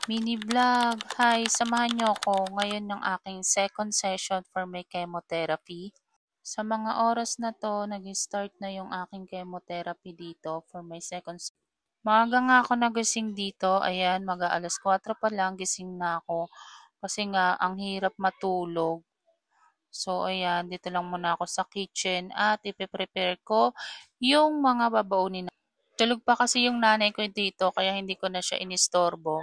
Mini vlog. Hi, samahan niyo ako ngayon ng aking second session for my chemotherapy. Sa mga oras na to, nag-start na yung aking chemotherapy dito for my second session. Maaga nga ako nagising dito. Ayan, mag-aalas 4 pa lang gising na ako. Kasi nga, ang hirap matulog. So, ayan, dito lang muna ako sa kitchen at ipe-prepare ko yung mga babaunin. Tulog pa kasi yung nanay ko dito kaya hindi ko na siya inistorbo.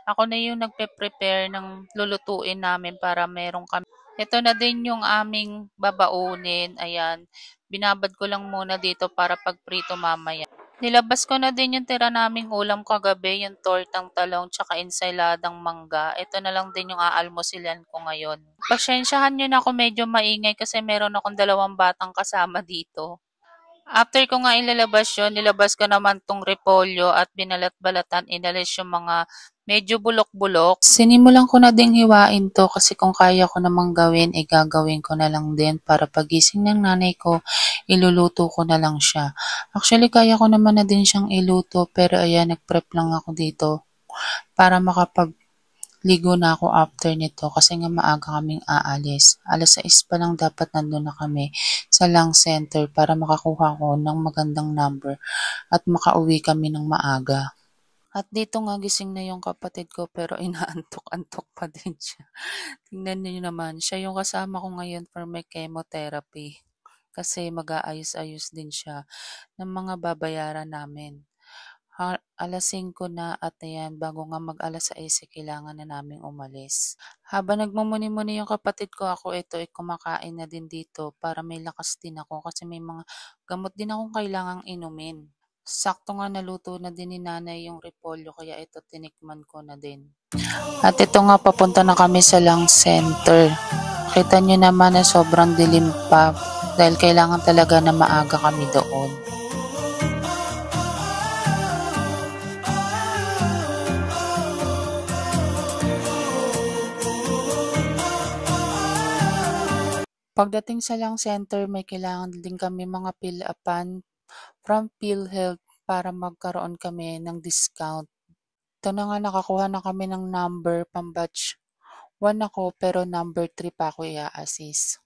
Ako na yung nagpe-prepare ng lulutuin namin para meron kami. Ito na din yung aming babaunin. Ayan. Binabad ko lang muna dito para pagprito mamaya. Nilabas ko na din yung tira naming ulam kagabi, yung tortang talong tsaka ensaladang mangga. Ito na lang din yung aalmusilan ko ngayon. Pasensyahan nyo na ako medyo maingay kasi meron akong 2 batang kasama dito. After ko nga ilalabas yun, nilabas ko naman tong repolyo at binalat-balatan, inalis yung mga medyo bulok-bulok. Sinimulan ko na ding hiwain to kasi kung kaya ko namang gawin, gagawin ko na lang din para pagising ng nanay ko, iluluto ko na lang siya. Actually, kaya ko naman na din siyang iluto pero ayan, nag-prep lang ako dito para ligo na ako after nito kasi nga maaga kaming aalis. 6:00 pa lang dapat nandun na kami sa Lang Center para makakuha ko ng magandang number at makauwi kami ng maaga. At dito nga gising na yung kapatid ko pero inaantok-antok pa din siya. Tingnan niyo naman, siya yung kasama ko ngayon for my chemotherapy kasi mag-aayos-ayos din siya ng mga babayaran namin. 5:00 na at ayan, bago nga mag 6:00 kailangan na naming umalis. Habang nagmumuni-muni yung kapatid ko, ako ito ay kumakain na din dito para may lakas din ako kasi may mga gamot din akong kailangang inumin. Sakto nga naluto na din ni nanay yung repolyo kaya ito tinikman ko na din. At ito nga papunta na kami sa Lang Center. Kita nyo naman na sobrang dilim pa dahil kailangan talaga na maaga kami doon. Pagdating sa Lang Center, may kailangan din kami mga fill-upan from PhilHealth para magkaroon kami ng discount. Ito na nga nakakuha na kami ng number pang batch 1 ako pero number 3 pa ako i-a-assist.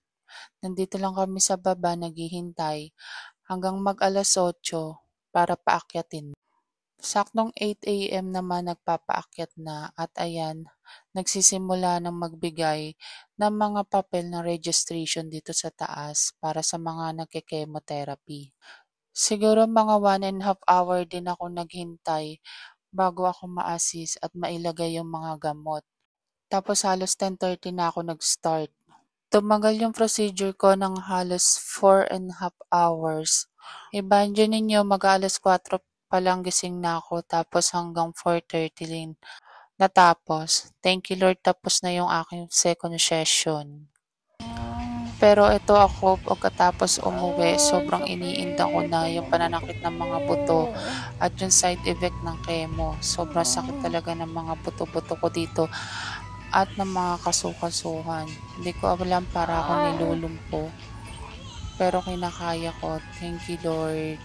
Nandito lang kami sa baba naghihintay hanggang mag 8:00 para paakyatin. Saktong 8 AM naman nagpapaakyat na at ayan, nagsisimula ng magbigay ng mga papel na registration dito sa taas para sa mga nagke-chemotherapy. Siguro mga 1.5 hour din ako naghintay bago ako ma-assist at mailagay yung mga gamot. Tapos halos 10:30 na ako nag-start. Tumagal yung procedure ko ng halos 4.5 hours. Imagine ninyo mag-4 pa lang gising na ako tapos hanggang 4:30 din natapos. Thank you Lord, tapos na yung aking second session. Pero ito ako pagkatapos umuwi, sobrang iniinda ko na yung pananakit ng mga buto at yung side effect ng chemo. Sobrang sakit talaga ng mga buto-buto ko dito at ng mga kasukasuhan. Hindi ko alam para ako nilulumpo. Pero kinakaya ko. Thank you Lord.